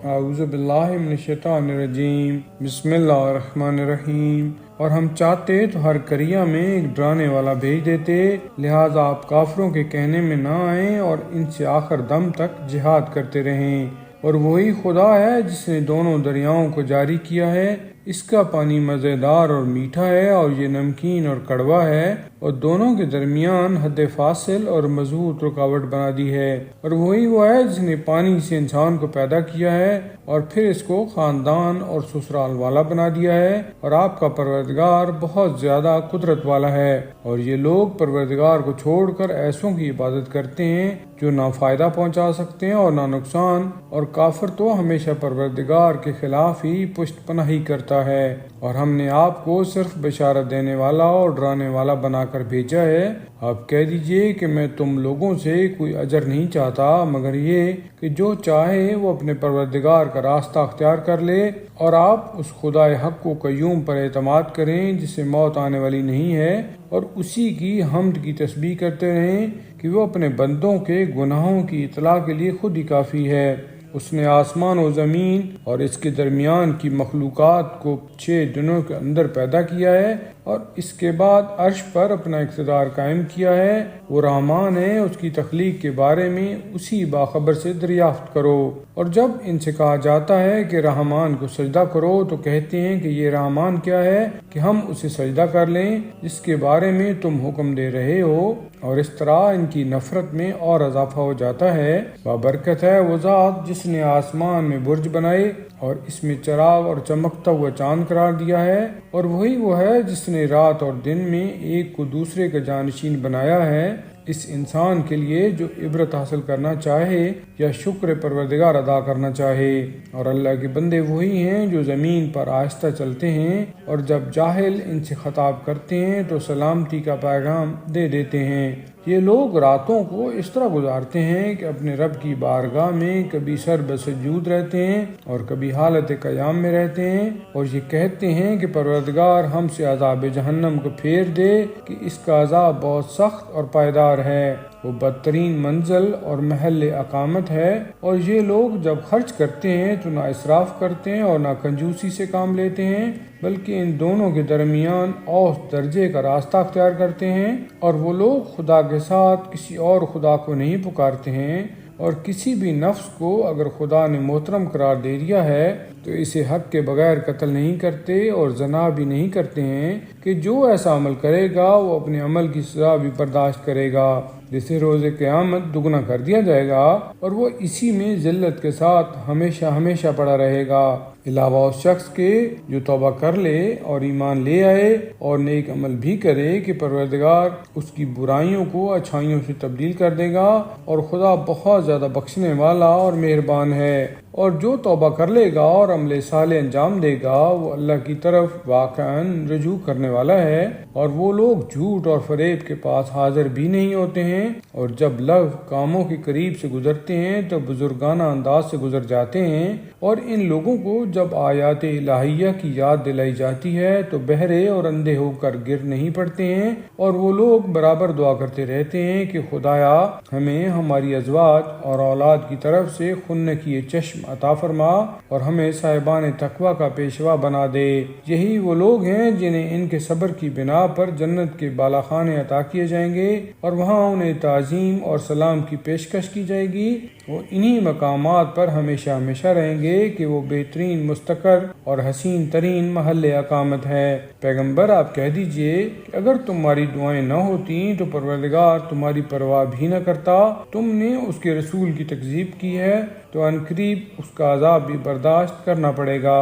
اعوذ باللہ من الشیطان الرجیم، بسم اللہ الرحمن الرحیم۔ اور ہم چاہتے تو ہر قریہ میں ایک ڈرانے والا بھیج دیتے، لہٰذا آپ کافروں کے کہنے میں نہ آئیں اور ان سے آخر دم تک جہاد کرتے رہیں۔ اور وہی خدا ہے جس نے دونوں دریاؤں کو جاری کیا ہے، اس کا پانی مزیدار اور میٹھا ہے اور یہ نمکین اور کڑوا ہے، اور دونوں کے درمیان حد فاصل اور مضبوط رکاوٹ بنا دی ہے۔ اور وہی وہ ہے جس نے پانی سے انسان کو پیدا کیا ہے اور پھر اس کو خاندان اور سسرال والا بنا دیا ہے، اور آپ کا پروردگار بہت زیادہ قدرت والا ہے۔ اور یہ لوگ پروردگار کو چھوڑ کر ایسوں کی عبادت کرتے ہیں جو نہ فائدہ پہنچا سکتے ہیں اور نہ نقصان، اور کافر تو ہمیشہ پروردگار کے خلاف ہی پشت پناہی کرتا ہے۔ اور ہم نے آپ کو صرف بشارت دینے والا اور ڈرانے والا بنا کر بھیجا ہے۔ آپ کہہ دیجئے کہ میں تم لوگوں سے کوئی اجر نہیں چاہتا مگر یہ کہ جو چاہے وہ اپنے پروردگار کا راستہ اختیار کر لے، اور آپ اس خدائے حق و قیوم پر اعتماد کریں جس سے موت آنے والی نہیں ہے، اور اسی کی حمد کی تسبیح کرتے رہیں کہ وہ اپنے بندوں کے گناہوں کی اطلاع کے لیے خود ہی کافی ہے۔ اس نے آسمان و زمین اور اس کے درمیان کی مخلوقات کو 6 دنوں کے اندر پیدا کیا ہے، اور اس کے بعد عرش پر اپنا اقتدار قائم کیا ہے۔ وہ رحمان ہے، اس کی تخلیق کے بارے میں اسی باخبر سے دریافت کرو۔ اور جب ان سے کہا جاتا ہے کہ رحمان کو سجدہ کرو تو کہتے ہیں کہ یہ رحمان کیا ہے کہ ہم اسے سجدہ کر لیں جس کے بارے میں تم حکم دے رہے ہو، اور اس طرح ان کی نفرت میں اور اضافہ ہو جاتا ہے۔ بابرکت ہے وہ ذات جس نے آسمان میں برج بنائے اور اس میں چراغ اور چمکتا ہوا چاند قرار دیا ہے، اور وہی وہ ہے جس نے رات اور دن میں ایک کو دوسرے کا جانشین بنایا ہے، اس انسان کے لیے جو عبرت حاصل کرنا چاہے یا شکر پروردگار ادا کرنا چاہے۔ اور اللہ کے بندے وہی ہیں جو زمین پر آہستہ چلتے ہیں، اور جب جاہل ان سے خطاب کرتے ہیں تو سلامتی کا پیغام دے دیتے ہیں۔ یہ لوگ راتوں کو اس طرح گزارتے ہیں کہ اپنے رب کی بارگاہ میں کبھی سر بسجود رہتے ہیں اور کبھی حالت قیام میں رہتے ہیں، اور یہ کہتے ہیں کہ پروردگار ہم سے عذاب جہنم کو پھیر دے کہ اس کا عذاب بہت سخت اور پائیدار ہے، وہ بدترین منزل اور محل اقامت ہے۔ اور یہ لوگ جب خرچ کرتے ہیں تو نہ اسراف کرتے ہیں اور نہ کنجوسی سے کام لیتے ہیں، بلکہ ان دونوں کے درمیان اوسط درجے کا راستہ اختیار کرتے ہیں۔ اور وہ لوگ خدا کے ساتھ کسی اور خدا کو نہیں پکارتے ہیں، اور کسی بھی نفس کو اگر خدا نے محترم قرار دے دیا ہے تو اسے حق کے بغیر قتل نہیں کرتے اور زنا بھی نہیں کرتے ہیں کہ جو ایسا عمل کرے گا وہ اپنے عمل کی سزا بھی برداشت کرے گا، جسے روز قیامت دگنا کر دیا جائے گا، اور وہ اسی میں ذلت کے ساتھ ہمیشہ ہمیشہ پڑا رہے گا، علاوہ اس شخص کے جو توبہ کر لے اور ایمان لے آئے اور نیک عمل بھی کرے کہ پروردگار اس کی برائیوں کو اچھائیوں سے تبدیل کر دے گا، اور خدا بہت زیادہ بخشنے والا اور مہربان ہے۔ اور جو توبہ کر لے گا اور عمل صالح انجام دے گا وہ اللہ کی طرف واقعاً رجوع کرنے والا ہے، اور وہ لوگ جھوٹ اور فریب کے پاس حاضر بھی نہیں ہوتے ہیں، اور جب لغو کاموں کے قریب سے گزرتے ہیں تو بزرگانہ انداز سے گزر جاتے ہیں۔ اور ان لوگوں کو جب آیات الہیہ کی یاد دلائی جاتی ہے تو بہرے اور اندھے ہو کر گر نہیں پڑتے ہیں، اور وہ لوگ برابر دعا کرتے رہتے ہیں کہ خدایا ہمیں ہماری ازواج اور اولاد کی طرف سے خنکی چشم عطا فرما اور ہمیں صاحبان تقوی کا پیشوا بنا دے۔ یہی وہ لوگ ہیں جنہیں ان کے صبر کی بنا پر جنت کے بالا خانے عطا کیے جائیں گے، اور وہاں انہیں تعظیم اور سلام کی پیشکش کی جائے گی۔ وہ انہی مقامات پر ہمیشہ ہمیشہ رہیں گے کہ وہ بہترین مستقر اور حسین ترین محل اقامت ہے۔ پیغمبر آپ کہہ دیجئے کہ اگر تمہاری دعائیں نہ ہوتیں تو پروردگار تمہاری پرواہ بھی نہ کرتا، تم نے اس کے رسول کی تکذیب کی ہے تو عنقریب اس کا عذاب بھی برداشت کرنا پڑے گا۔